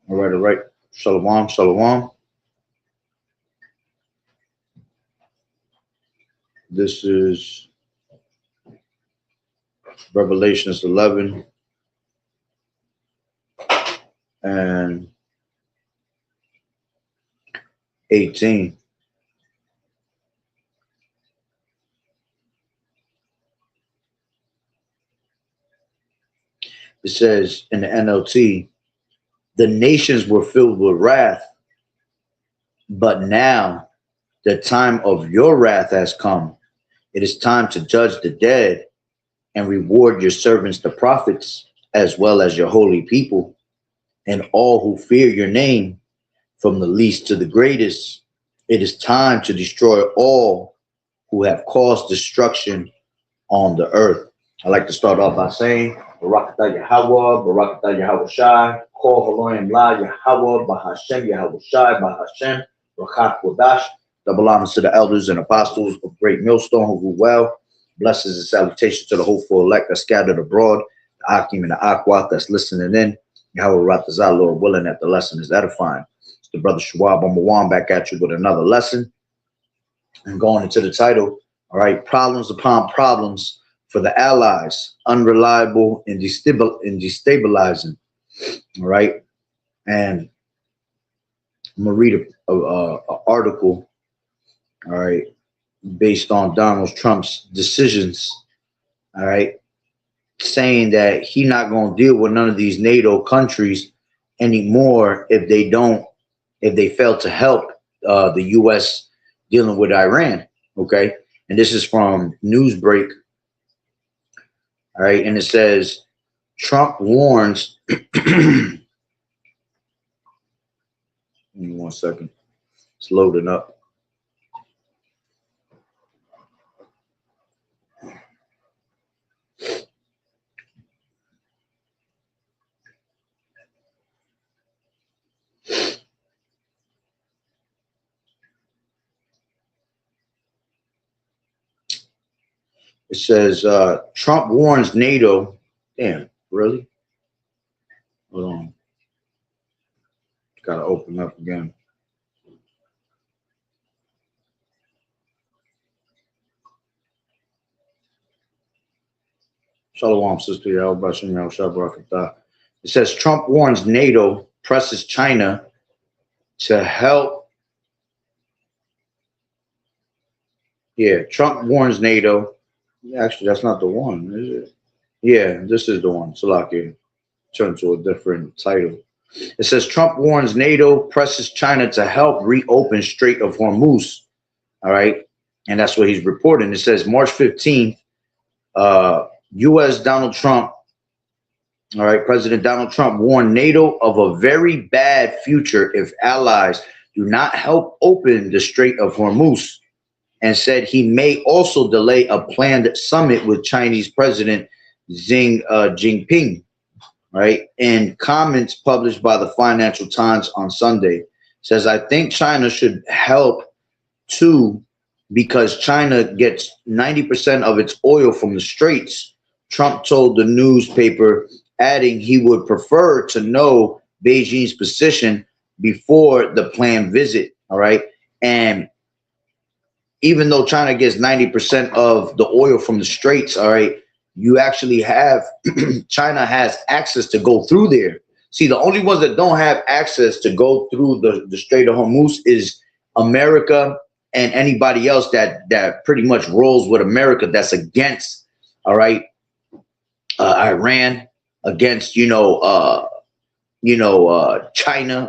All right, all right. Shalom, shalom. This is Revelations 11 and 18. It says in the NLT, the nations were filled with wrath, but now the time of your wrath has come. It is time to judge the dead and reward your servants, the prophets, as well as your holy people, and all who fear your name, from the least to the greatest. It is time to destroy all who have caused destruction on the earth. I like to start off by saying, Barakatah Yahweh, Barakatah Yahweh Shai, Kol Haloyim La Yahweh, Bahashem Yahweh Shai, Bahashem, Rakat Wadash. Double honors to the elders and apostles of Great Millstone who rule well. Blessings and salutations to the hopeful elect that's scattered abroad, the Akim and the Akwat that's listening in. Yahweh Ratazah, Lord willing, that the lesson is edifying. It's the brother Shawab Amawan back at you with another lesson. And going into the title, all right, problems upon problems for the allies, unreliable and destabilizing. All right. And I'm going to read a article, all right, based on Donald Trump's decisions, all right, saying that he's not going to deal with none of these NATO countries anymore if they fail to help the U.S. dealing with Iran. Okay. And this is from Newsbreak. All right. And it says Trump warns. Give me 1 second. It's loading up. It says Trump warns NATO. Damn, really? Hold on. Got to open up again. Shalom, sister. It says Trump warns NATO presses China to help. Yeah, Trump warns NATO. Actually, that's not the one, is it? Yeah, this is the one. Salakia. Turn to a different title. It says Trump warns NATO presses China to help reopen Strait of Hormuz. All right. And that's what he's reporting. It says March 15th, U.S. Donald Trump, all right, President Donald Trump warned NATO of a very bad future if allies do not help open the Strait of Hormuz, and said he may also delay a planned summit with Chinese President Xi Jinping. Right. In comments published by the Financial Times on Sunday, says, I think China should help too because China gets 90% of its oil from the straits, Trump told the newspaper, adding he would prefer to know Beijing's position before the planned visit. All right. And even though China gets 90% of the oil from the straits, all right, you actually have China has access to go through there. See, the only ones that don't have access to go through the Strait of Hormuz is America and anybody else that pretty much rolls with America that's against, all right, Iran, against China,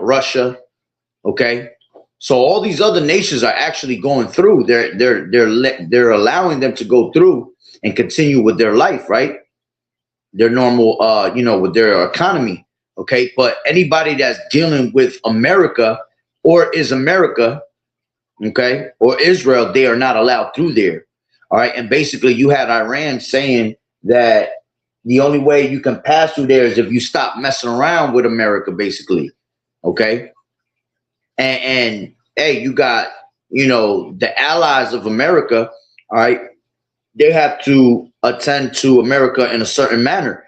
Russia, okay. So all these other nations are actually going through. They're allowing them to go through and continue with their life, right? Their normal, with their economy, okay? But anybody that's dealing with America or is America, okay, or Israel, they are not allowed through there, all right? And basically you had Iran saying that the only way you can pass through there is if you stop messing around with America, basically, okay? And hey, you got, the allies of America, all right? They have to attend to America in a certain manner,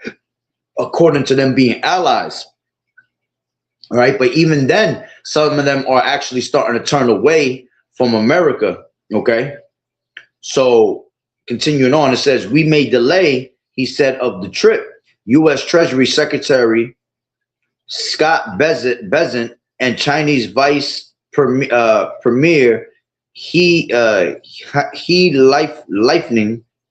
according to them being allies. All right. But even then, some of them are actually starting to turn away from America. Okay. So continuing on, it says, we may delay, he said, of the trip. U.S. Treasury Secretary Scott Bessent and Chinese Vice Premier He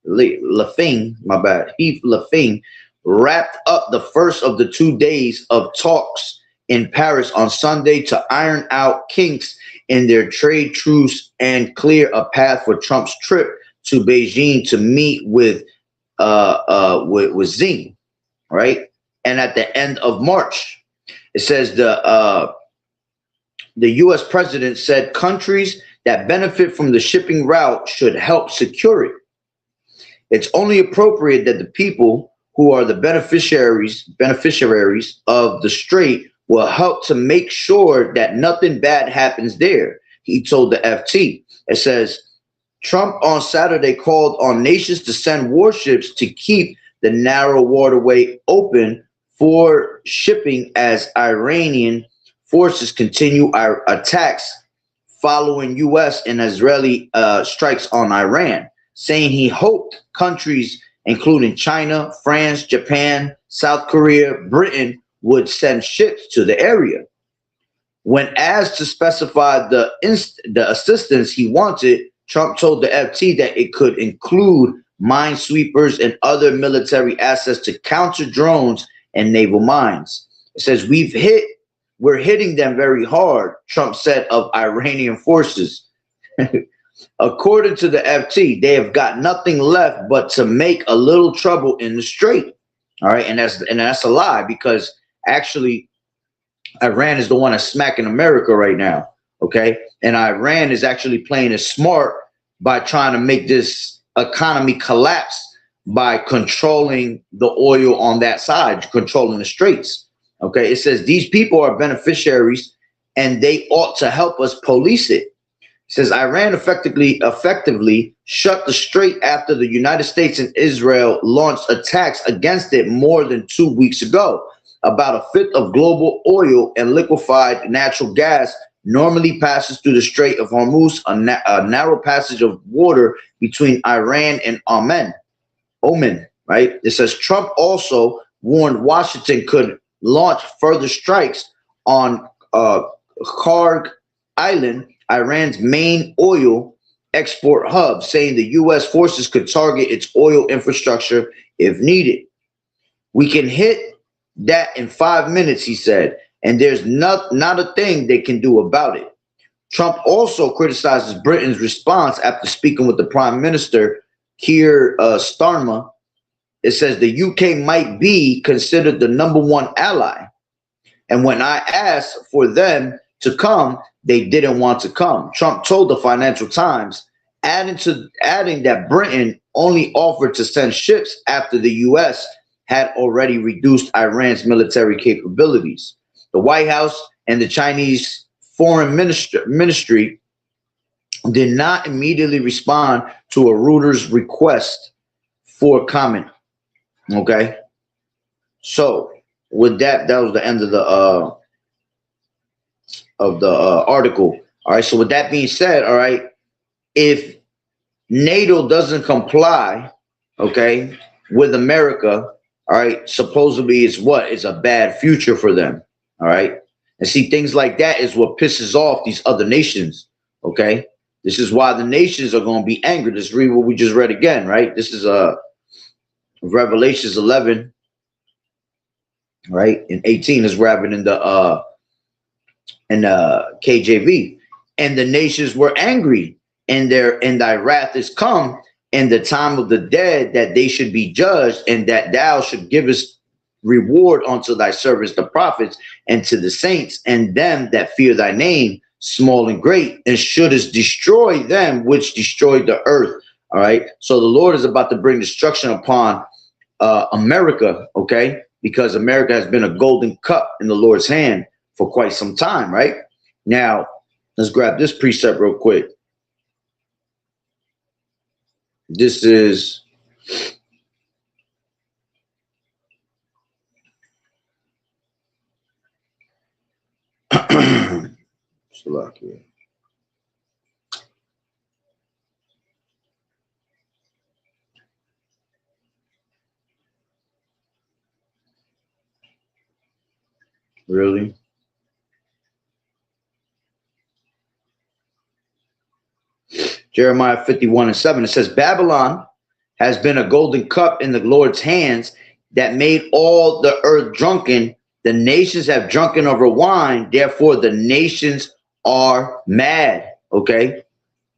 Lifeng, wrapped up the first of the 2 days of talks in Paris on Sunday to iron out kinks in their trade truce and clear a path for Trump's trip to Beijing to meet with Xi, right? And at the end of March, it says the U.S. president said countries that benefit from the shipping route should help secure it. It's only appropriate that the people who are the beneficiaries of the strait will help to make sure that nothing bad happens there, he told the FT. It says, Trump on Saturday called on nations to send warships to keep the narrow waterway open for shipping as Iranian forces continue our attacks following U.S. and Israeli strikes on Iran, saying he hoped countries including China, France, Japan, South Korea, Britain would send ships to the area. When asked to specify the assistance he wanted, Trump told the FT that it could include minesweepers and other military assets to counter drones and naval mines. It says, we're hitting them very hard, Trump said of Iranian forces. According to the FT, they have got nothing left but to make a little trouble in the strait. All right, and that's a lie, because actually Iran is the one that's smacking America right now. Okay, and Iran is actually playing it smart by trying to make this economy collapse by controlling the oil on that side, controlling the straits. Okay, it says these people are beneficiaries and they ought to help us police it. It says Iran effectively shut the strait after the United States and Israel launched attacks against it more than 2 weeks ago. About a fifth of global oil and liquefied natural gas normally passes through the Strait of Hormuz, a narrow passage of water between Iran and Oman, right? It says Trump also warned Washington could launch further strikes on Kharg Island, Iran's main oil export hub, saying the U.S. forces could target its oil infrastructure if needed. We can hit that in 5 minutes, he said, and there's not a thing they can do about it. Trump also criticizes Britain's response after speaking with the Prime Minister, Keir Starmer. It says the UK might be considered the #1 ally. And when I asked for them to come, they didn't want to come. Trump told the Financial Times, adding that Britain only offered to send ships after the US had already reduced Iran's military capabilities. The White House and the Chinese Foreign Ministry did not immediately respond to a Reuters request for comment. Okay, so with that, that was the end of the article. All right, so with that being said, all right, if NATO doesn't comply, okay, with America, all right, supposedly it's what? It's a bad future for them. All right, and see, things like that is what pisses off these other nations. Okay, this is why the nations are going to be angry. Let's read what we just read again. Right, this is Revelations 11, right, and 18 is rapping in the KJV. And the nations were angry, and thy wrath is come, and the time of the dead, that they should be judged, and that thou should give us reward unto thy servants the prophets, and to the saints, and them that fear thy name, small and great, and shouldest destroy them which destroyed the earth. All right, so the Lord is about to bring destruction upon America, okay, because America has been a golden cup in the Lord's hand for quite some time. Right now, let's grab this precept real quick. This is Slovakia. Really? Jeremiah 51:7. It says, Babylon has been a golden cup in the Lord's hands that made all the earth drunken. The nations have drunken over wine. Therefore, the nations are mad. Okay.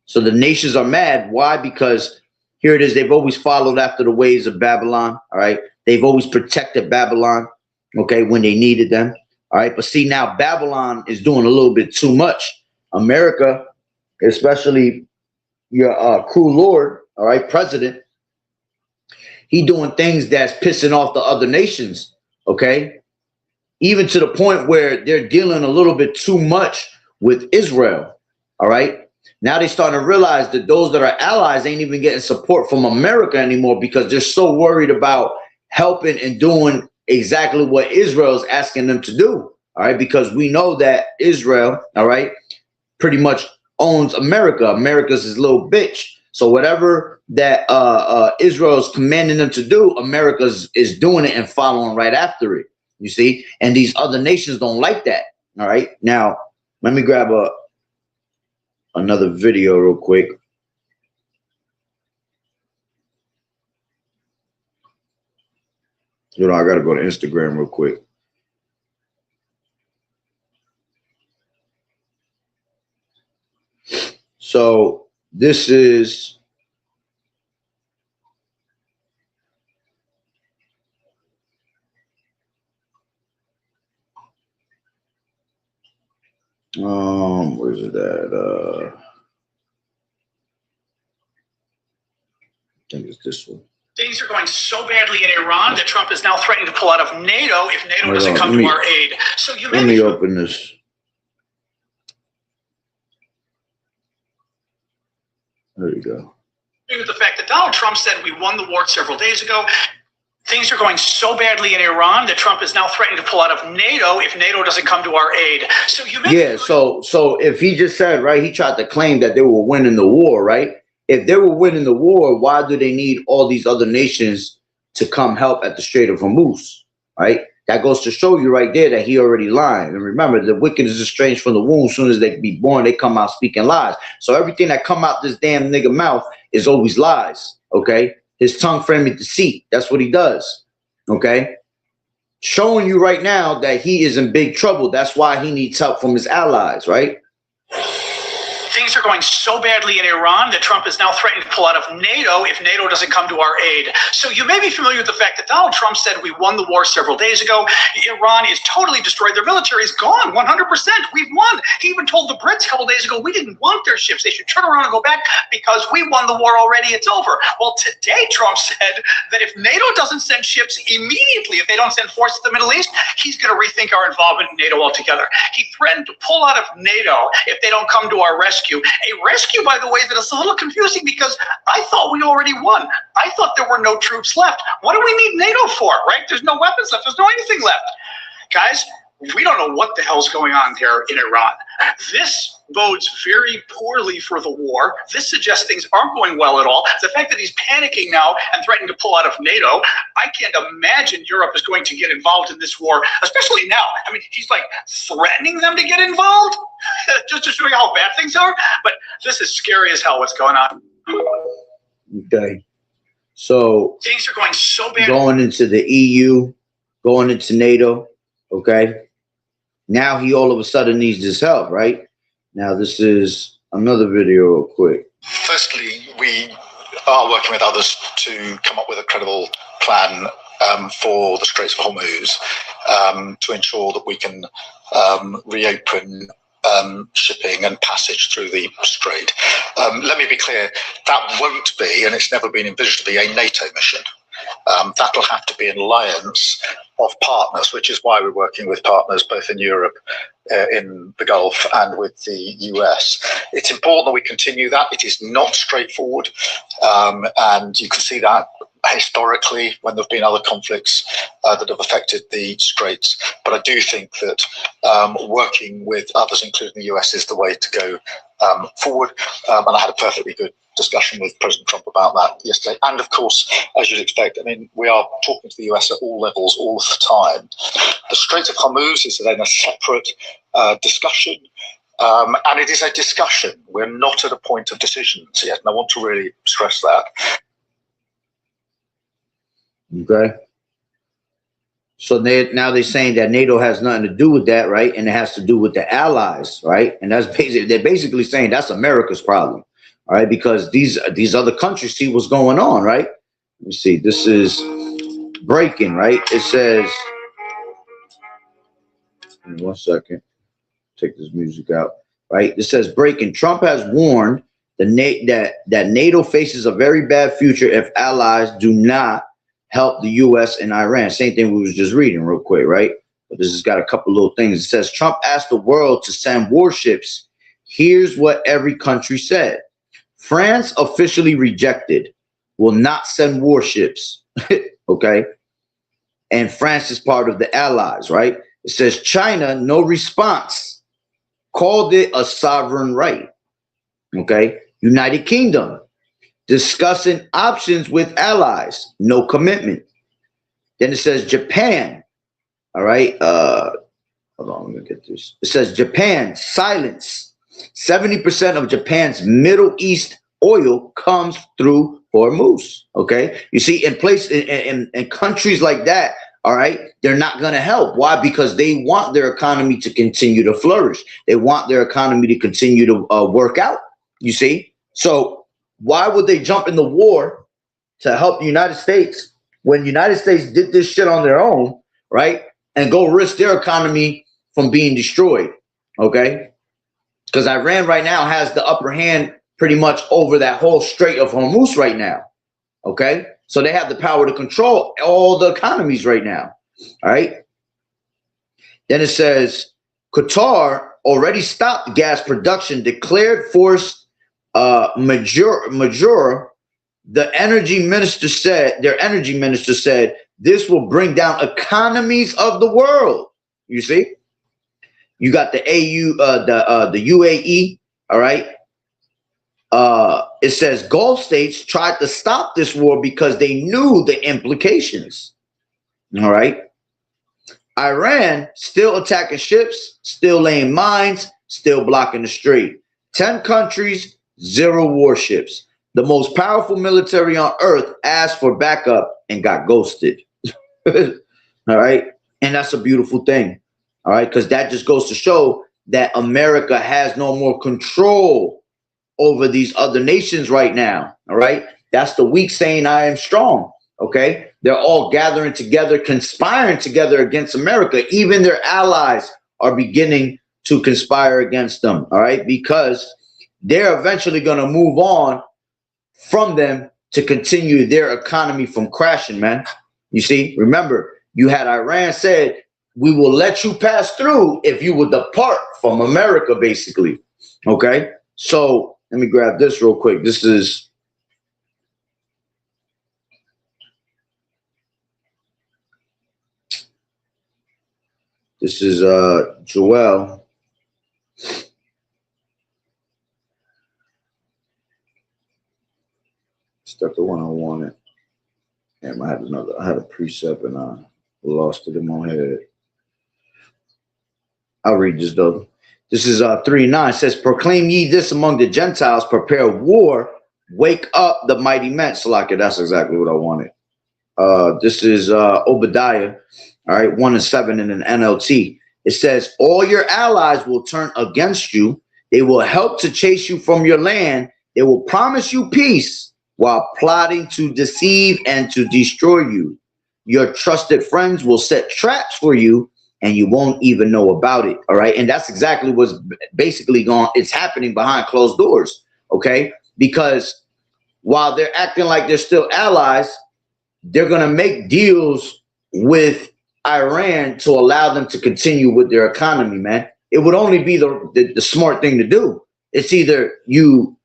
So the nations are mad. Why? Because here it is. They've always followed after the ways of Babylon. All right. They've always protected Babylon. Okay. When they needed them. All right. But see, now Babylon is doing a little bit too much. America, especially your cruel Lord, all right, president, he doing things that's pissing off the other nations. Okay. Even to the point where they're dealing a little bit too much with Israel. All right. Now they're starting to realize that those that are allies ain't even getting support from America anymore because they're so worried about helping and doing exactly what Israel is asking them to do. All right. Because we know that Israel, all right, pretty much owns America. America's his little bitch. So whatever that Israel is commanding them to do, America is doing it and following right after it. You see, and these other nations don't like that. All right. Now, let me grab another video real quick. You know, I got to go to Instagram real quick. So this is where's it at? I think it's this one. Things are going so badly in Iran that Trump is now threatening to pull out of NATO if NATO doesn't come to our aid. So you let me open this. There you go. With the fact that Donald Trump said we won the war several days ago. Things are going so badly in Iran that Trump is now threatening to pull out of NATO if NATO doesn't come to our aid. So you yeah, so if he just said, right, he tried to claim that they were winning the war, right? If they were winning the war, why do they need all these other nations to come help at the Strait of Hormuz, right? That goes to show you right there that he already lying. And remember, the wicked is estranged from the womb. As soon as they be born, they come out speaking lies. So everything that come out this damn nigga mouth is always lies. Okay, his tongue framing deceit. That's what he does. Okay, showing you right now that he is in big trouble. That's why he needs help from his allies. Right. Things are going so badly in Iran that Trump is now threatening to pull out of NATO if NATO doesn't come to our aid. So you may be familiar with the fact that Donald Trump said we won the war several days ago. Iran is totally destroyed. Their military is gone, 100%. We've won. He even told the Brits a couple days ago we didn't want their ships. They should turn around and go back because we won the war already. It's over. Well, today Trump said that if NATO doesn't send ships immediately, if they don't send forces to the Middle East, he's going to rethink our involvement in NATO altogether. He threatened to pull out of NATO if they don't come to our rescue. A rescue, by the way, that is a little confusing because I thought we already won. I thought there were no troops left. What do we need NATO for, right? There's no weapons left. There's no anything left. Guys, we don't know what the hell's going on there in Iran. This bodes very poorly for the war. This suggests things aren't going well at all. The fact that he's panicking now and threatening to pull out of NATO, I can't imagine Europe is going to get involved in this war, especially now. I mean, he's like threatening them to get involved just to show you how bad things are. But this is scary as hell what's going on. Okay. So things are going so bad. Going into the EU, going into NATO, okay? Now he all of a sudden needs this help, right? Now this is another video real quick. Firstly, we are working with others to come up with a credible plan for the Straits of Hormuz to ensure that we can reopen shipping and passage through the strait. Let me be clear, that won't be, and it's never been envisaged to be, a NATO mission. That'll have to be an alliance of partners, which is why we're working with partners both in Europe, in the Gulf, and with the US. It's important that we continue that. It is not straightforward, and you can see that historically when there have been other conflicts that have affected the Straits. But I do think that working with others, including the US, is the way to go forward. And I had a perfectly good discussion with President Trump about that yesterday. And of course, as you'd expect, I mean, we are talking to the US at all levels all the time. The Strait of Hormuz is then a separate discussion. And it is a discussion. We're not at a point of decisions yet. And I want to really stress that. Okay. So now they're saying that NATO has nothing to do with that, right? And it has to do with the allies, right? And that's basically, they're basically saying that's America's problem, all right? Because these other countries see what's going on, right? Let me see. This is breaking, right? It says, in 1 second, take this music out, right? It says breaking. Trump has warned that NATO faces a very bad future if allies do not help the US and Iran. Same thing we was just reading real quick, right? But this has got a couple little things. It says Trump asked the world to send warships. Here's what every country said. France officially rejected, will not send warships. Okay. And France is part of the allies, right? It says China, no response, called it a sovereign right. Okay. United Kingdom, discussing options with allies, no commitment. Then it says Japan, all right. Hold on, let me get this. It says Japan, silence. 70% of Japan's Middle East oil comes through Hormuz. Okay, you see, in countries like that, all right, they're not going to help. Why? Because they want their economy to continue to flourish. They want their economy to continue to work out. You see, so why would they jump in the war to help the United States when the United States did this shit on their own, right? And go risk their economy from being destroyed, okay? Because Iran right now has the upper hand pretty much over that whole Strait of Hormuz right now, okay? So they have the power to control all the economies right now, all right? Then it says Qatar already stopped gas production, declared force majeure. The energy minister said, their energy minister said, this will bring down economies of the world. You see, you got the the UAE. All right. It says Gulf states tried to stop this war because they knew the implications. All right. Iran still attacking ships, still laying mines, still blocking the strait. 10 countries, 0 warships. The most powerful military on earth asked for backup and got ghosted. All right. And that's a beautiful thing. All right. Because that just goes to show that America has no more control over these other nations right now. All right. That's the weak saying, I am strong. Okay. They're all gathering together, conspiring together against America. Even their allies are beginning to conspire against them. All right. Because they're eventually going to move on from them to continue their economy from crashing, man. You see, remember, you had Iran said, we will let you pass through if you will depart from America, basically. Okay. So let me grab this real quick. This is Joel. Stuck the one I wanted. Damn, I had a precept and I lost it in my head. I'll read this though. This is 3:9. It says, proclaim ye this among the Gentiles, prepare war, wake up the mighty men. Salaka, that's exactly what I wanted. This is Obadiah, all right, 1:7 in an NLT. It says, all your allies will turn against you. They will help to chase you from your land. They will promise you peace while plotting to deceive and to destroy you. Your trusted friends will set traps for you and you won't even know about it. All right. And that's exactly what's basically going. It's happening behind closed doors. Okay. Because while they're acting like they're still allies, they're going to make deals with Iran to allow them to continue with their economy, man. It would only be the smart thing to do. It's either you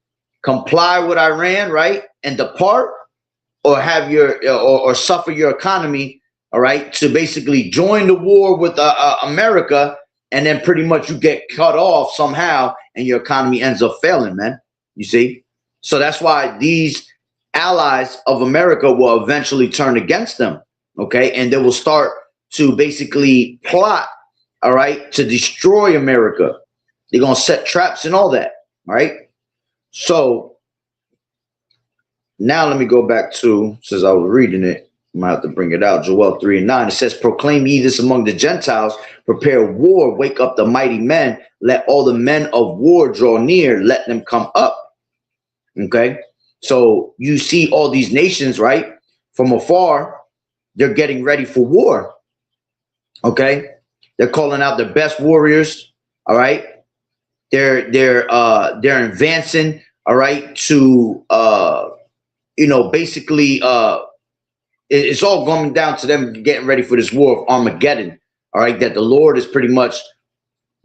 comply with Iran, right, and depart, or have or suffer your economy, all right, to basically join the war with America, and then pretty much you get cut off somehow, and your economy ends up failing, man. You see, so that's why these allies of America will eventually turn against them, okay, and they will start to basically plot, all right, to destroy America. They're gonna set traps and all that, all right. So now let me go back to, since I was reading it, I might have to bring it out. Joel 3:9. It says, proclaim ye this among the Gentiles, prepare war, wake up the mighty men, let all the men of war draw near, let them come up. Okay. So you see all these nations, right? From afar, they're getting ready for war. Okay. They're calling out their best warriors. All right. They're advancing, all right, to basically it's all going down to them getting ready for this war of Armageddon, all right, that the Lord is pretty much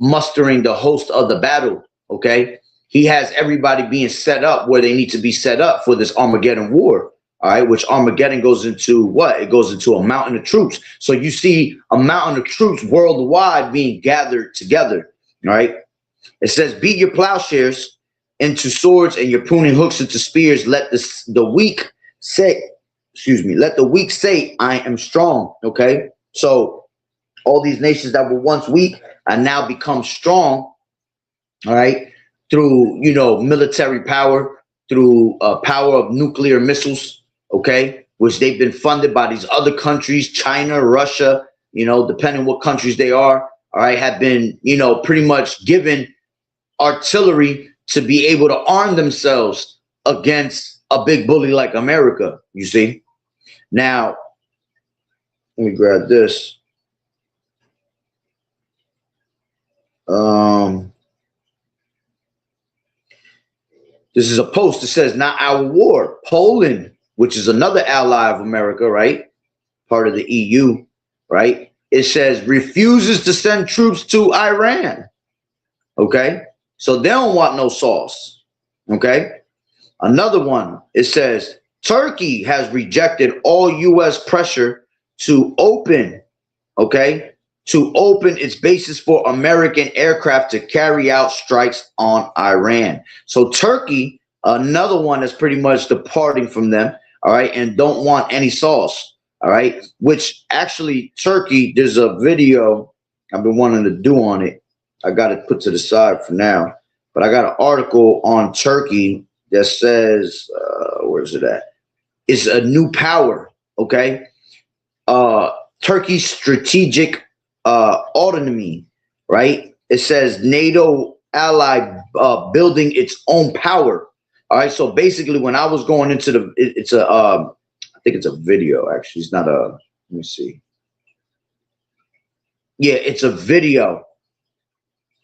mustering the host of the battle. Okay, he has everybody being set up where they need to be set up for this Armageddon war. All right, which Armageddon goes into what? It goes into a mountain of troops. So you see a mountain of troops worldwide being gathered together. All right. It says, beat your plowshares into swords and your pruning hooks into spears. Let the weak say, let the weak say, I am strong. Okay. So all these nations that were once weak are now become strong. All right. Through, military power, through power of nuclear missiles. Okay. Which they've been funded by these other countries, China, Russia, depending what countries they are. All right. Have been, pretty much given artillery to be able to arm themselves against a big bully like America, you see. Now, let me grab this. This is a post that says, not our war. Poland, which is another ally of America, right? Part of the EU, right? It says refuses to send troops to Iran. Okay. So they don't want no sauce. Okay. Another one, it says Turkey has rejected all U.S. pressure to open, its bases for American aircraft to carry out strikes on Iran. So Turkey, another one that's pretty much departing from them, all right, and don't want any sauce. All right, which actually Turkey, there's a video I've been wanting to do on it. I got it put to the side for now, but I got an article on Turkey that says, where's it at? It's a new power. Okay, Turkey's strategic autonomy. Right. It says NATO ally building its own power. All right. So basically, when I was going into it's a I think it's a video. Actually, it's not a. Let me see. Yeah, it's a video,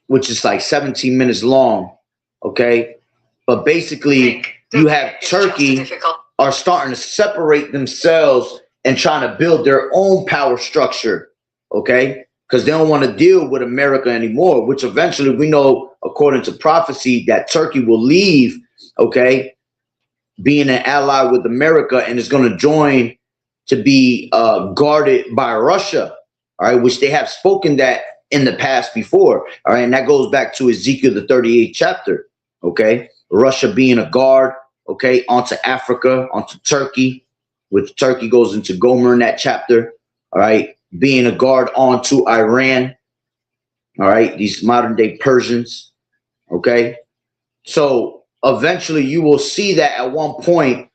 which is like 17 minutes long. Okay, but basically, you have Turkey are starting to separate themselves and trying to build their own power structure. Okay, because they don't want to deal with America anymore. Which eventually, we know, according to prophecy, that Turkey will leave. Okay, being an ally with America, and is going to join to be guarded by Russia, all right, which they have spoken that in the past before, all right, and that goes back to Ezekiel, the 38th chapter, okay, Russia being a guard, okay, onto Africa, onto Turkey, which Turkey goes into Gomer in that chapter, all right, being a guard onto Iran, all right, these modern day Persians, okay, so eventually you will see that at one point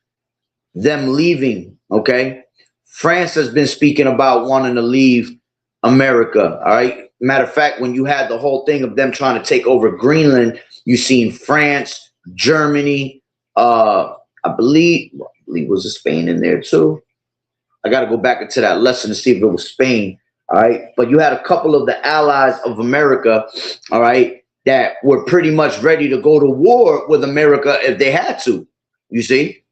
them leaving, okay. France has been speaking about wanting to leave America, all right. Matter of fact, when you had the whole thing of them trying to take over Greenland, you seen France, Germany, I believe was it Spain in there too? I got to go back into that lesson to see if it was Spain, all right. But you had a couple of the allies of America, all right, that were pretty much ready to go to war with America if they had to, you see.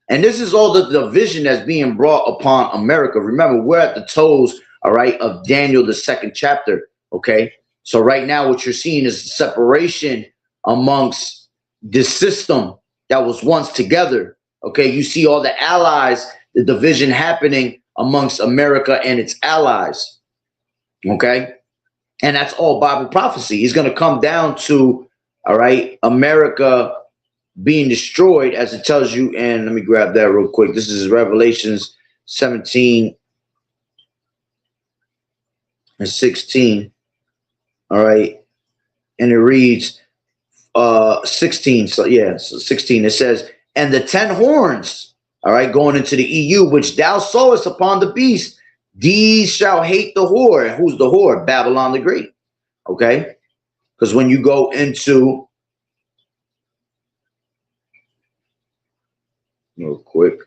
And this is all the division that's being brought upon America. Remember, we're at the toes, all right, of Daniel, the 2nd chapter, okay? So right now what you're seeing is separation amongst this system that was once together, okay? You see all the allies, the division happening amongst America and its allies, okay? And that's all Bible prophecy. It's going to come down to, all right, America being destroyed, as it tells you. And let me grab that real quick. This is Revelations 17 and 16. All right. And it reads 16. So yeah, so 16. It says, and the 10 horns, all right, going into the EU, which thou sawest upon the beast, these shall hate the whore. Who's the whore? Babylon the Great. Okay. Because when you go into, real quick,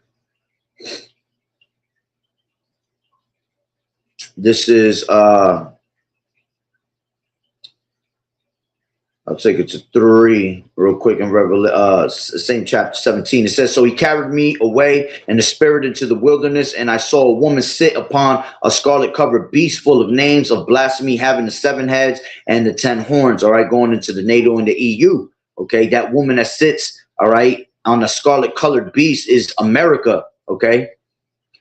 this is I'll take it to 3 real quick in same chapter 17. It says, so he carried me away in the spirit into the wilderness, and I saw a woman sit upon a scarlet covered beast full of names of blasphemy, having the 7 heads and the 10 horns, all right, going into the NATO and the EU. Okay, that woman that sits, all right, on the scarlet colored beast is America. Okay,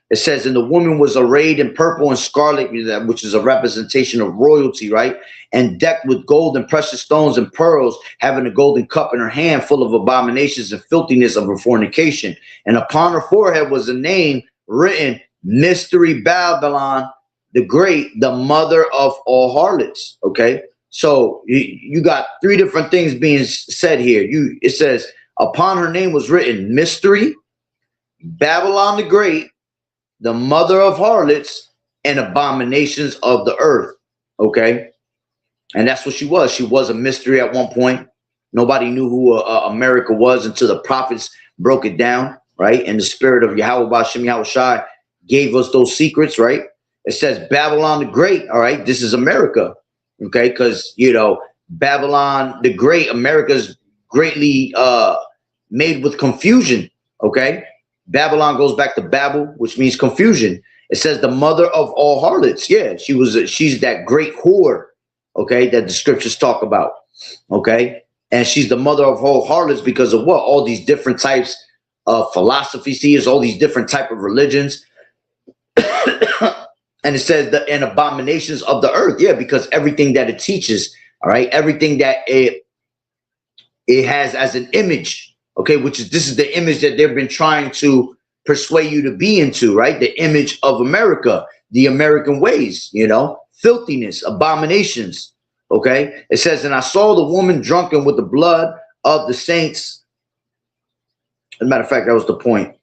it says, and the woman was arrayed in purple and scarlet, which is a representation of royalty, right? And decked with gold and precious stones and pearls, having a golden cup in her hand full of abominations and filthiness of her fornication. And upon her forehead was a name written, Mystery Babylon the Great, the mother of all harlots. Okay, so you got 3 different things being said here. It says, upon her name was written, Mystery Babylon the Great, the mother of harlots and abominations of the earth. Okay, and that's what she was. She was a mystery at one point. Nobody knew who America was until the prophets broke it down, right? And the spirit of Yahweh Bashem Yahushai gave us those secrets, right? It says Babylon the Great, all right? This is America, okay? Because, you know, Babylon the Great, America's greatly made with confusion, okay? Babylon goes back to Babel, which means confusion. It says the mother of all harlots. Yeah, she's that great whore, okay, that the scriptures talk about, okay? And she's the mother of all harlots because of what? All these different types of philosophies, see, all these different type of religions. And it says the and abominations of the earth. Yeah, because everything that it teaches, all right, everything that it has as an image, okay, this is the image that they've been trying to persuade you to be into, right? The image of America, the American ways, you know, filthiness, abominations. Okay. It says, and I saw the woman drunken with the blood of the saints. As a matter of fact, that was the point.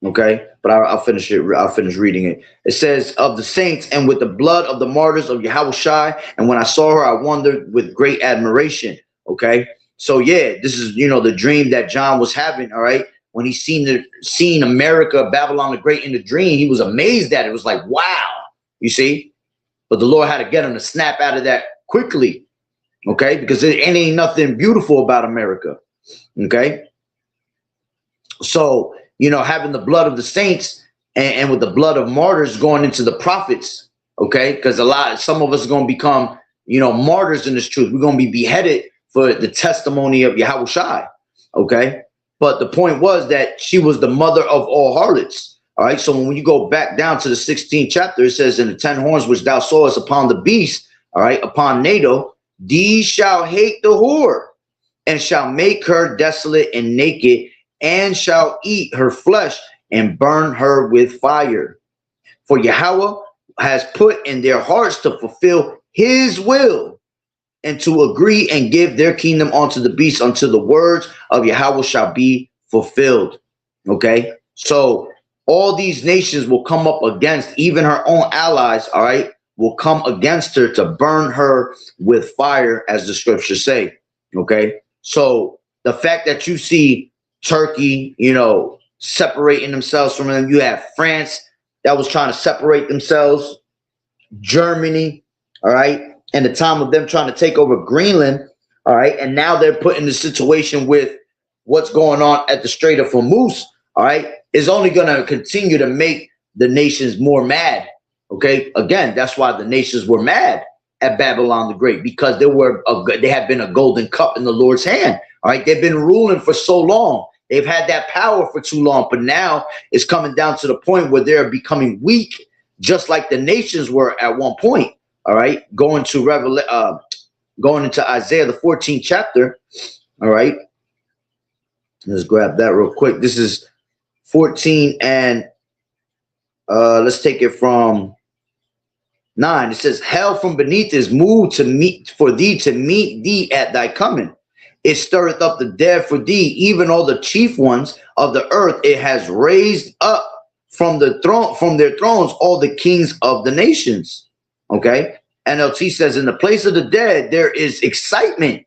Okay. But I'll finish it. I'll finish reading it. It says, of the saints and with the blood of the martyrs of Yahushua. And when I saw her, I wondered with great admiration. Okay. So yeah, this is, you know, the dream that John was having. All right. When he seen America, Babylon the Great in the dream, he was amazed at it. It was like, wow, you see. But the Lord had to get him to snap out of that quickly, okay? Because it ain't nothing beautiful about America, okay? So, you know, having the blood of the saints and with the blood of martyrs going into the prophets, okay? Because some of us are going to become, you know, martyrs in this truth. We're going to be beheaded for the testimony of Yahushua, okay? But the point was that she was the mother of all harlots. All right. So when you go back down to the 16th chapter, it says, in the 10 horns which thou sawest upon the beast, all right, upon NATO, these shall hate the whore and shall make her desolate and naked and shall eat her flesh and burn her with fire. For Yahweh has put in their hearts to fulfill his will and to agree and give their kingdom unto the beast until the words of Yahweh shall be fulfilled. Okay. So all these nations will come up against, even her own allies, all right, will come against her to burn her with fire, as the scriptures say. Okay. So the fact that you see Turkey, you know, separating themselves from them, you have France that was trying to separate themselves, Germany, all right, and the time of them trying to take over Greenland, all right, and now they're put in the situation with what's going on at the Strait of Hormuz, all right, is only going to continue to make the nations more mad, okay? Again, that's why the nations were mad at Babylon the Great, because they had been a golden cup in the Lord's hand, all right? They've been ruling for so long. They've had that power for too long, but now it's coming down to the point where they're becoming weak, just like the nations were at one point. All right, going into Isaiah the 14th chapter. All right, let's grab that real quick. This is 14, and let's take it from 9. It says, hell from beneath is moved to meet for thee to meet thee at thy coming. It stirreth up the dead for thee, even all the chief ones of the earth. It has raised up from their thrones all the kings of the nations. Okay. NLT says, in the place of the dead, there is excitement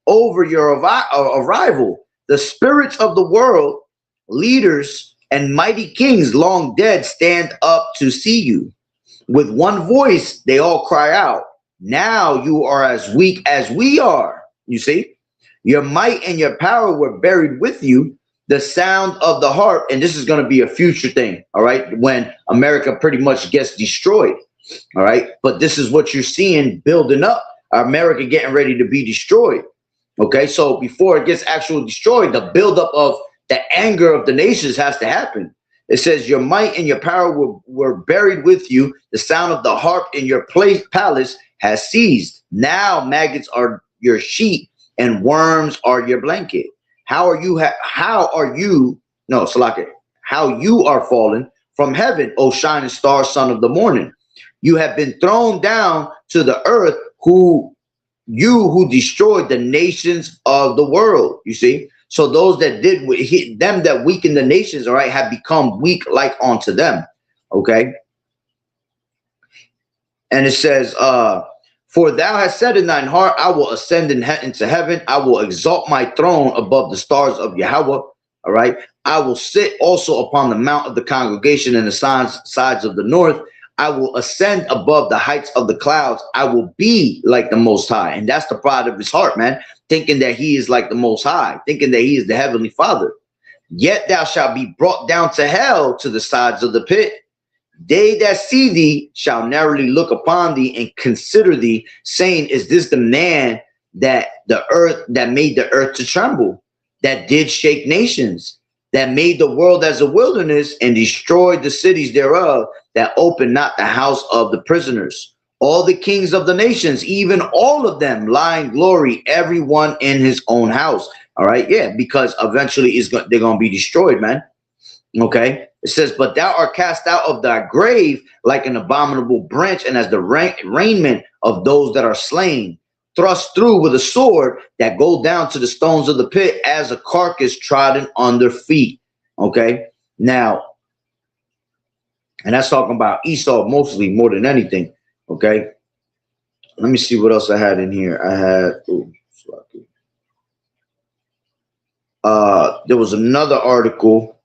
over your arrival. The spirits of the world, leaders and mighty kings long dead, stand up to see you. With one voice, they all cry out, now you are as weak as we are. You see, your might and your power were buried with you. The sound of the harp, and this is going to be a future thing, all right, when America pretty much gets destroyed. All right. But this is what you're seeing building up. America getting ready to be destroyed. OK, so before it gets actually destroyed, the buildup of the anger of the nations has to happen. It says your might and your power were buried with you. The sound of the harp in your palace has ceased. Now maggots are your sheet and worms are your blanket. How you are fallen from heaven, O shining star, son of the morning. You have been thrown down to the earth, who destroyed the nations of the world. You see, so those that did them that weakened the nations, all right, have become weak like unto them. Okay. And it says, for thou hast said in thine heart, I will ascend into heaven. I will exalt my throne above the stars of Yahweh. All right. I will sit also upon the mount of the congregation in the sides of the north. I will ascend above the heights of the clouds. I will be like the Most High. And that's the pride of his heart, man. Thinking that he is like the Most High. Thinking that he is the Heavenly Father. Yet thou shalt be brought down to hell, to the sides of the pit. They that see thee shall narrowly look upon thee and consider thee, saying, is this the man that made the earth to tremble, that did shake nations, that made the world as a wilderness and destroyed the cities thereof, that opened not the house of the prisoners. All the kings of the nations, even all of them, lie in glory, everyone in his own house. All right, yeah, because eventually they're going to be destroyed, man. Okay, It says, but thou art cast out of thy grave like an abominable branch, and as the raiment of those that are slain, thrust through with a sword that go down to the stones of the pit as a carcass trodden under feet. Okay, now, and that's talking about Esau mostly more than anything. Okay, let me see what else I had in here. I had, there was another article.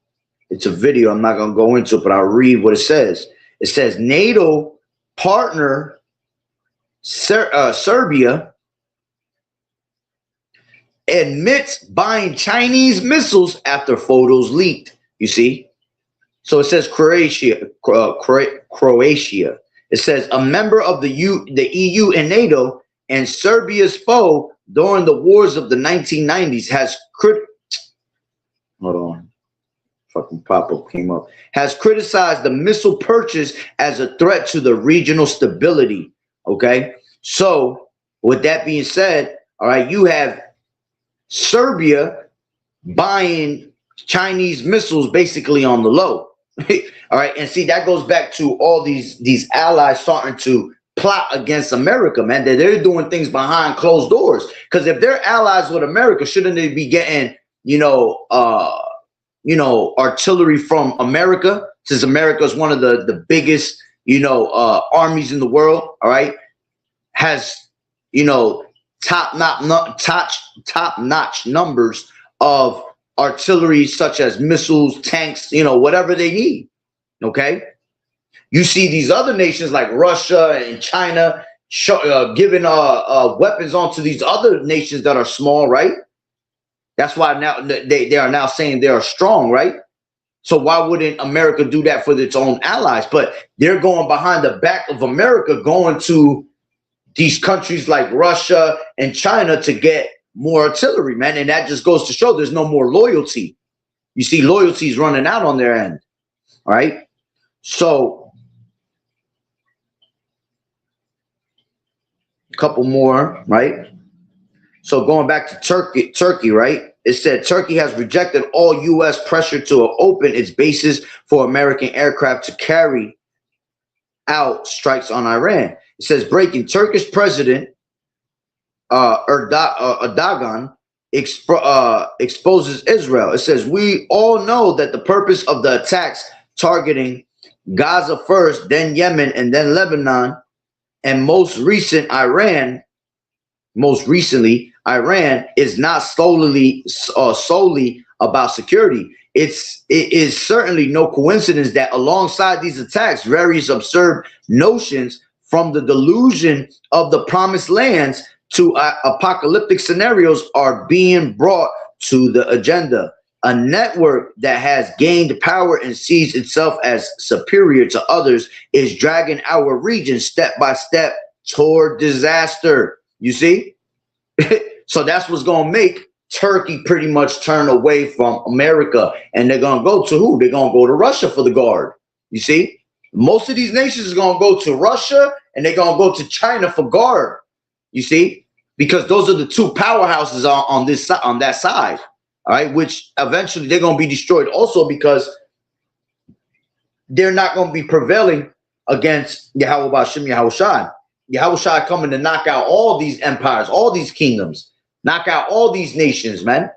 It's a video. I'm not going to go into it, but I'll read what it says. It says NATO partner Serbia admits buying Chinese missiles after photos leaked. You see? So it says Croatia. It says a member of the EU and NATO and Serbia's foe during the wars of the 1990s has hold on. Fucking pop-up came up. Has criticized the missile purchase as a threat to the regional stability. Okay. So with that being said, all right, you have Serbia buying Chinese missiles basically on the low. All right. And see, that goes back to all these allies starting to plot against America, man. That they're doing things behind closed doors. Because if they're allies with America, shouldn't they be getting, artillery from America, since America is one of the biggest, armies in the world, all right, has, top-notch numbers of artillery, such as missiles, tanks, whatever they need, okay? You see these other nations like Russia and China giving weapons onto these other nations that are small, right? That's why now they are now saying they are strong, right? So why wouldn't America do that for its own allies? But they're going behind the back of America, going to these countries like Russia and China to get more artillery, man. And that just goes to show there's no more loyalty. You see, loyalty is running out on their end, all right? So a couple more, right? So going back to Turkey, right? It said Turkey has rejected all U.S. pressure to open its bases for American aircraft to carry out strikes on Iran. It says breaking Turkish President Erdogan exposes Israel. It says we all know that the purpose of the attacks targeting Gaza first, then Yemen, and then Lebanon, and most recently Iran is not solely about security. It is certainly no coincidence that alongside these attacks, various absurd notions from the delusion of the promised lands to apocalyptic scenarios are being brought to the agenda. A network that has gained power and sees itself as superior to others is dragging our region step by step toward disaster. You see? So that's what's going to make Turkey pretty much turn away from America. And they're going to go to who? They're going to go to Russia for the guard. You see? Most of these nations are going to go to Russia and they're going to go to China for guard. You see? Because those are the two powerhouses on that side. All right, which eventually they're going to be destroyed also because they're not going to be prevailing against Yahweh Bashim Yahushai. Yahushai coming to knock out all these empires, all these kingdoms, knock out all these nations, man.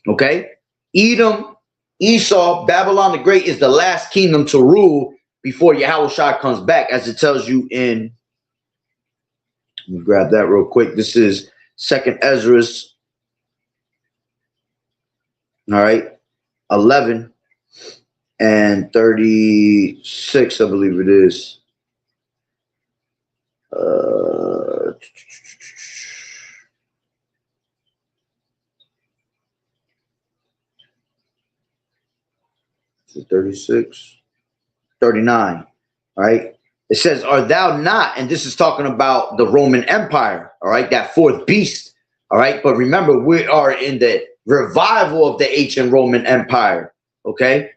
Okay? Edom, Esau, Babylon the Great is the last kingdom to rule before Yahushai comes back, as it tells you in, let me grab that real quick. This is 2nd Ezra's. All right, 11 and 36, I believe it is. 36, 39. All right. It says, "Are thou not?" And this is talking about the Roman Empire. All right, that fourth beast. All right, but remember, we are in the revival of the ancient Roman Empire. Okay,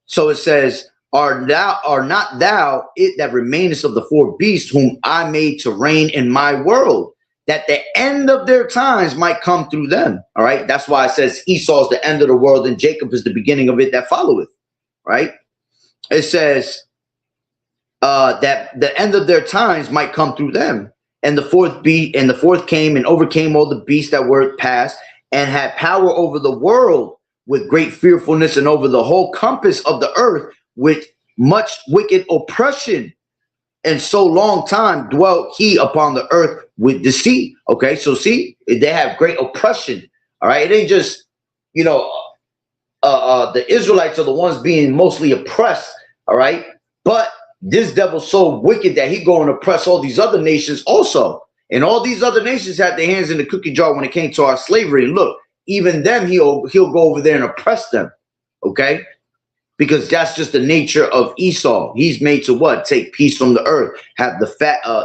so it says, are not thou it that remainest of the four beasts whom I made to reign in my world, that the end of their times might come through them. All right, that's why it says Esau is the end of the world and Jacob is the beginning of it that followeth. Right. it says that the end of their times might come through them. And the fourth came and overcame all the beasts that were past, and had power over the world with great fearfulness, and over the whole compass of the earth with much wicked oppression. And so long time dwelt he upon the earth with deceit. Okay, so see, they have great oppression. All right, it ain't just, you know, the Israelites are the ones being mostly oppressed. All right, but this devil's so wicked that he go and oppress all these other nations also. And all these other nations had their hands in the cookie jar when it came to our slavery. And look, even them, he'll go over there and oppress them. Okay, because that's just the nature of Esau. He's made to what? Take peace from the earth, have the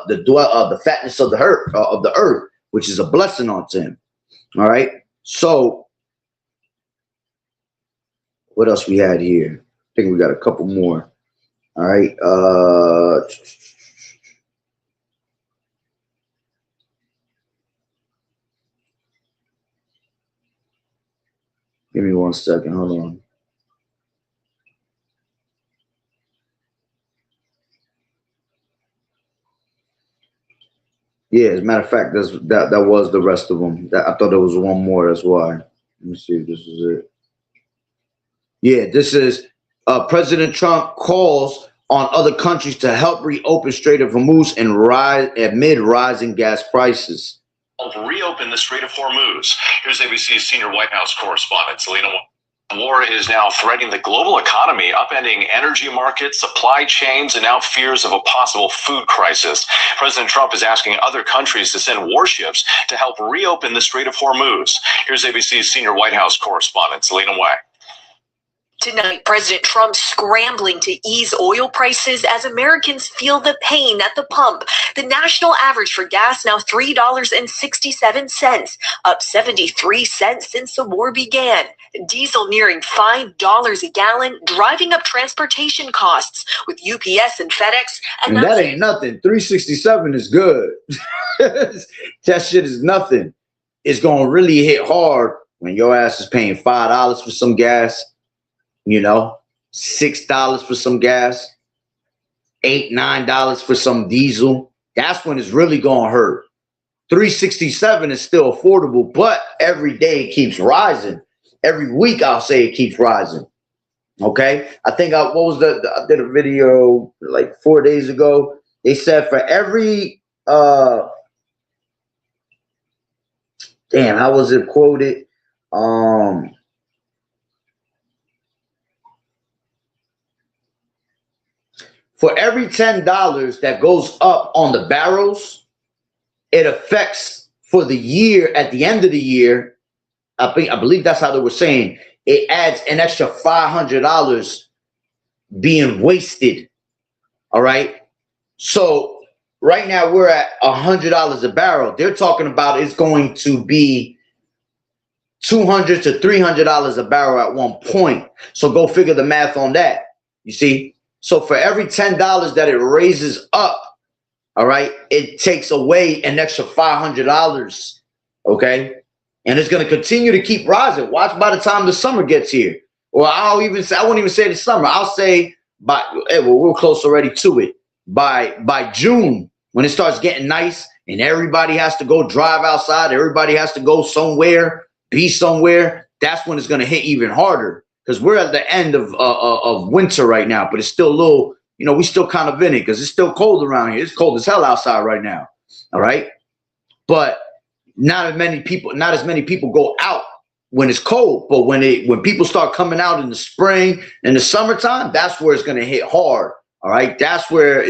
the fatness of the earth, which is a blessing unto him. All right. So what else we had here? I think we got a couple more. All right. Give me 1 second. Hold on. Yeah, as a matter of fact, that was the rest of them. I thought there was one more. That's why. Let me see if this is it. Yeah, this is President Trump calls on other countries to help reopen Strait of Hormuz and rise amid rising gas prices. Reopen the Strait of Hormuz. Here's ABC's senior White House correspondent, Selena. War is now threatening the global economy, upending energy markets, supply chains, and now fears of a possible food crisis. President Trump is asking other countries to send warships to help reopen the Strait of Hormuz. Here's ABC's senior White House correspondent, Selena Way. Tonight, President Trump scrambling to ease oil prices as Americans feel the pain at the pump. The national average for gas now $3.67, up 73 cents since the war began. Diesel nearing $5 a gallon, driving up transportation costs, with UPS and FedEx. And that ain't nothing. 367 is good. That shit is nothing. It's going to really hit hard when your ass is paying $5 for some gas. You know, $6 for some gas, $8, $9 for some diesel. That's when it's really gonna hurt. 367 is still affordable, but every day it keeps rising. Every week I'll say it keeps rising. Okay, I think I did a video like 4 days ago. They said for every how was it quoted? For every $10 that goes up on the barrels, it affects for the year, at the end of the year, I believe that's how they were saying, it adds an extra $500 being wasted. All right. So right now we're at $100 a barrel. They're talking about it's going to be $200 to $300 a barrel at one point. So go figure the math on that. You see? So for every $10 that it raises up, all right, it takes away an extra $500, okay? And it's going to continue to keep rising. Watch by the time the summer gets here. Or I won't even say the summer. I'll say we're close already to it. By June, when it starts getting nice and everybody has to go drive outside, everybody has to go somewhere, be somewhere, that's when it's going to hit even harder. Because we're at the end of winter right now, but it's still a little, you know, we still kind of in it because it's still cold around here. It's cold as hell outside right now. All right. But not as many people go out when it's cold. But when people start coming out in the spring and the summertime, that's where it's going to hit hard. All right. That's where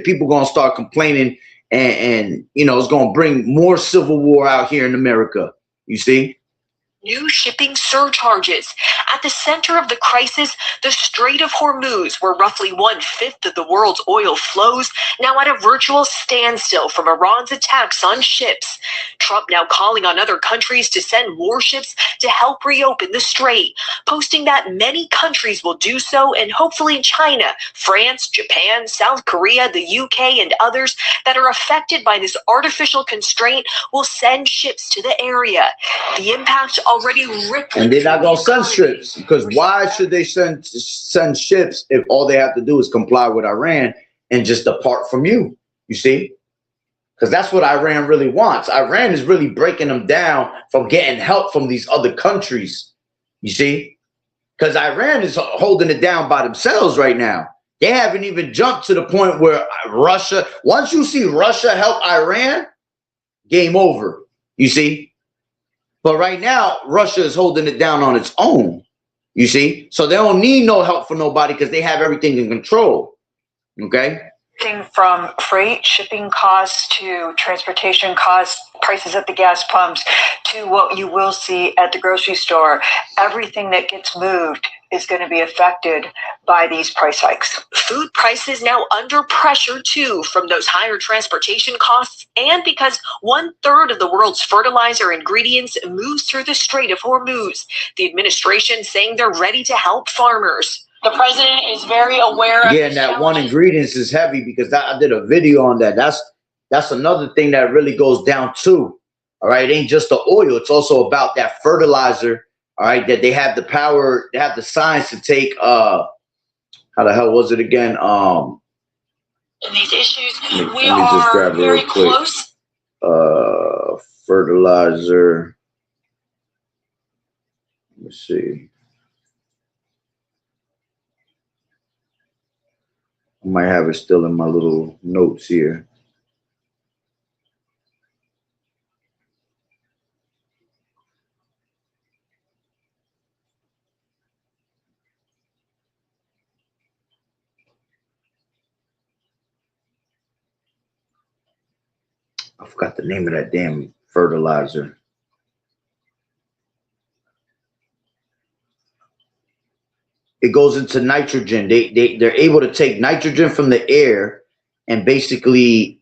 people going to start complaining and, you know, it's going to bring more civil war out here in America. You see? New shipping surcharges. At the center of the crisis, the Strait of Hormuz, where roughly 1/5 of the world's oil flows, now at a virtual standstill from Iran's attacks on ships. Trump now calling on other countries to send warships to help reopen the strait, posting that many countries will do so, and hopefully China, France, Japan, South Korea, the UK, and others that are affected by this artificial constraint will send ships to the area. The impact already rippling. And they're not gonna send ships, because why should they send ships if all they have to do is comply with Iran and just depart from you? You see, because that's what Iran really wants. Iran is really breaking them down from getting help from these other countries. You see, because Iran is holding it down by themselves right now. They haven't even jumped to the point where Russia. Once you see Russia help Iran, game over. You see. But right now, Russia is holding it down on its own, you see? So they don't need no help from nobody because they have everything in control, okay? From freight, shipping costs, to transportation costs, prices at the gas pumps, to what you will see at the grocery store. Everything that gets moved is going to be affected by these price hikes. Food prices now under pressure too from those higher transportation costs, and because 1/3 of the world's fertilizer ingredients moves through the Strait of Hormuz. The administration saying they're ready to help farmers. The president is very aware of. Yeah, and that one ingredients is heavy, because I did a video on that. That's another thing that really goes down too. All right, it ain't just the oil; it's also about that fertilizer. All right, that they have the power, they have the science to take. How the hell was it again? In these issues, we are very close. Fertilizer. Let me see. I might have it still in my little notes here. I forgot the name of that damn fertilizer. It goes into nitrogen. They're able to take nitrogen from the air, and basically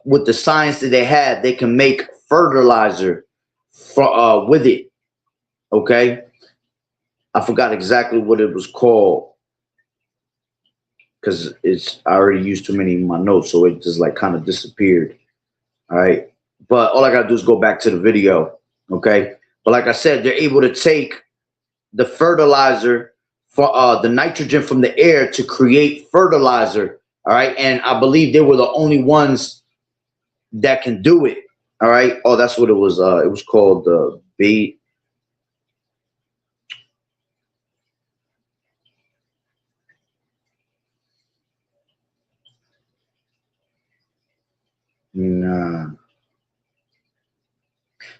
with the science that they have, they can make fertilizer for, with it. Okay, I forgot exactly what it was called, because I already used too many in my notes, so it just like kind of disappeared. All right, but all I gotta do is go back to the video. Okay, but like I said, they're able to take the fertilizer for the nitrogen from the air to create fertilizer. All right, and I believe they were the only ones that can do it. All right. Oh, that's what it was. It was called bait. Nah,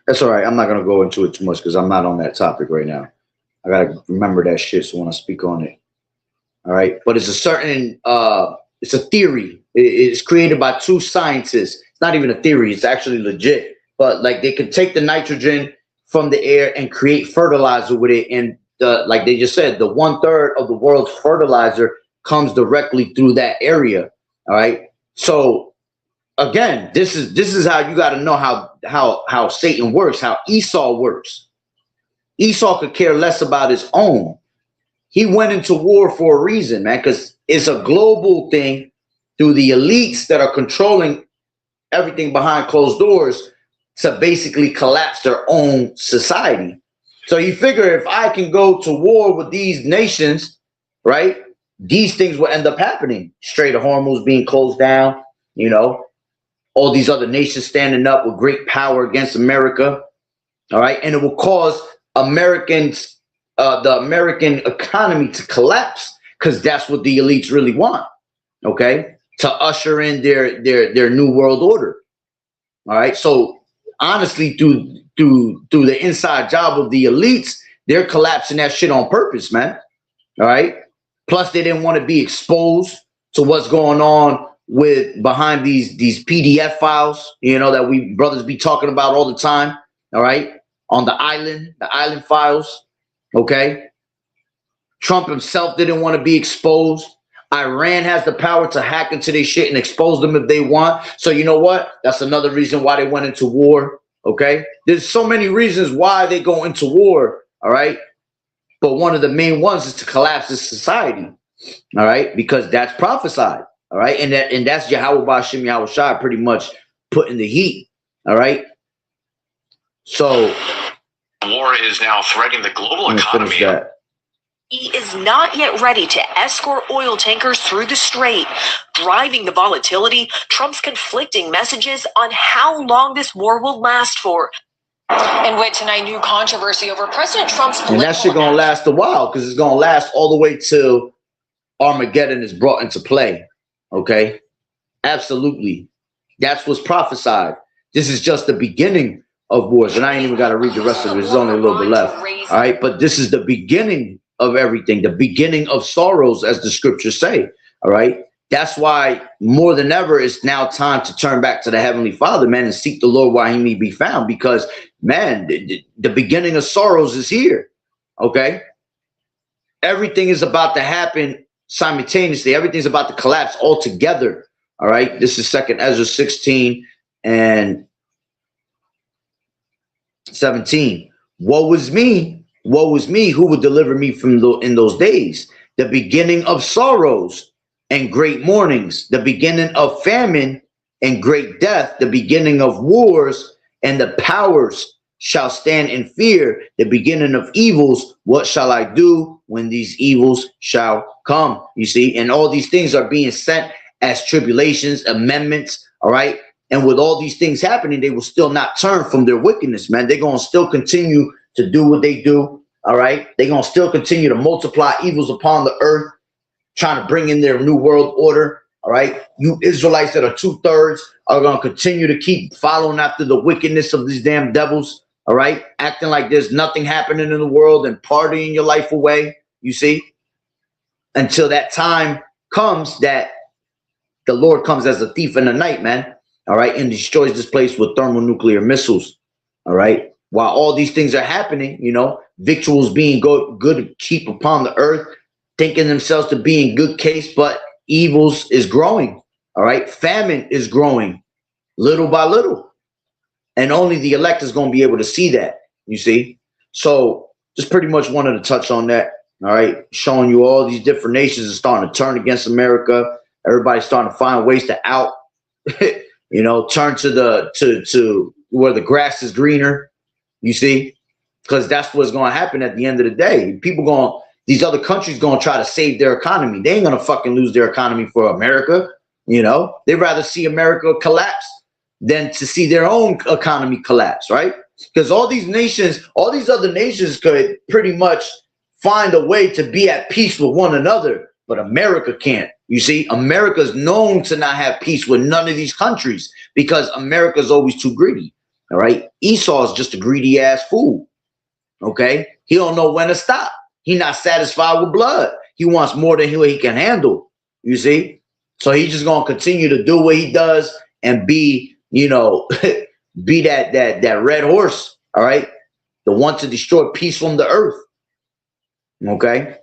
that's all right. I'm not gonna go into it too much because I'm not on that topic right now. I gotta remember that shit so when I speak on it. All right, but it's a certain it's a theory. It's created by two scientists. It's not even a theory, it's actually legit. But like they could take the nitrogen from the air and create fertilizer with it. And like they just said, the 1/3 of the world's fertilizer comes directly through that area. All right. So again, this is how you got to know how Satan works, how Esau works. Esau could care less about his own. He went into war for a reason, man, because it's a global thing through the elites that are controlling everything behind closed doors to basically collapse their own society. So you figure if I can go to war with these nations, right, these things will end up happening. Strait of Hormuz being closed down, you know, all these other nations standing up with great power against America, all right, and it will cause Americans, the American economy to collapse, because that's what the elites really want, okay, to usher in their new world order. All right, so honestly, through the inside job of the elites, they're collapsing that shit on purpose, man. All right, plus they didn't want to be exposed to what's going on with behind these PDF files, you know, that we brothers be talking about all the time. All right, on the island files. Okay, Trump himself didn't want to be exposed. Iran has the power to hack into their shit and expose them if they want. So you know what? That's another reason why they went into war. Okay, there's so many reasons why they go into war. All right, but one of the main ones is to collapse this society. All right, because that's prophesied. All right, and that's Yahweh Bashim Yahweh Shai pretty much putting the heat. All right, so war is now threatening the global economy. He is not yet ready to escort oil tankers through the strait, driving the volatility. Trump's conflicting messages on how long this war will last for. And with tonight, new controversy over President Trump's and that shit gonna last a while, because it's gonna last all the way till Armageddon is brought into play. Okay, absolutely, that's what's prophesied. This is just the beginning of wars, and I ain't even got to read the rest of it. There's only a little bit left. All right, but this is the beginning of everything, the beginning of sorrows, as the scriptures say. All right, that's why more than ever it's now time to turn back to the Heavenly Father, man, and seek the Lord while he may be found, because man, the beginning of sorrows is here. Okay, everything is about to happen simultaneously. Everything's about to collapse all together. All right, this is 2 Ezra 16 and 17. Woe is me, who would deliver me from in those days? The beginning of sorrows and great mournings, the beginning of famine and great death, the beginning of wars, and the powers shall stand in fear, the beginning of evils. What shall I do when these evils shall come? You see, and all these things are being sent as tribulations, amendments. All right, and with all these things happening, they will still not turn from their wickedness, man. They're going to still continue to do what they do. All right, they're going to still continue to multiply evils upon the earth, trying to bring in their new world order. All right, you Israelites that are 2/3 are going to continue to keep following after the wickedness of these damn devils. All right, acting like there's nothing happening in the world and partying your life away. You see, until that time comes that the Lord comes as a thief in the night, man. All right, and destroys this place with thermonuclear missiles. All right, while all these things are happening, you know, victuals being good cheap upon the earth, thinking themselves to be in good case, but evils is growing. All right, famine is growing little by little, and only the elect is going to be able to see that. You see, so just pretty much wanted to touch on that. All right, showing you all these different nations are starting to turn against America. Everybody's starting to find ways to out. You know, turn to where the grass is greener. You see, because that's what's going to happen at the end of the day. These other countries going to try to save their economy. They ain't going to fucking lose their economy for America. You know, they'd rather see America collapse than to see their own economy collapse, right? Because all these other nations could pretty much find a way to be at peace with one another, but America can't. You see, America is known to not have peace with none of these countries because America is always too greedy. All right, Esau is just a greedy ass fool. Okay, he don't know when to stop. He's not satisfied with blood. He wants more than he can handle. You see, so he's just gonna continue to do what he does and be, you know, be that red horse. All right, the one to destroy peace from the earth. Okay.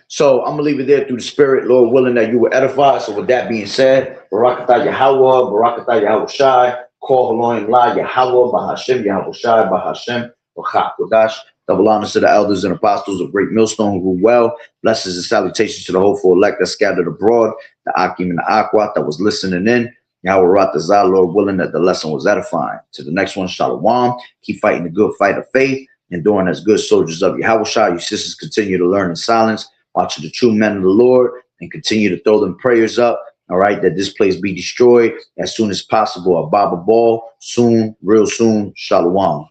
So I'm gonna leave it there through the Spirit, Lord willing, that you will edify. So with that being said, Barakatah Yahweh, Barakatah Yahweh Shai, Call Haloim La Yahweh, Bahashem Yahweh Shai, Bahashem, Bachak Kodash. Double honors to the elders and apostles of Great Millstone who grew well. Blessings and salutations to the hopeful elect that scattered abroad, the Akim and the Akwat that was listening in. Yahweh Ratazah, Lord willing, that the lesson was edifying. To the next one, Shalom. Keep fighting the good fight of faith, enduring as good soldiers of Yahweh Shai. You sisters continue to learn in silence, watching the true men of the Lord, and continue to throw them prayers up, all right, that this place be destroyed as soon as possible. A Baba Ball, soon, real soon. Shalom.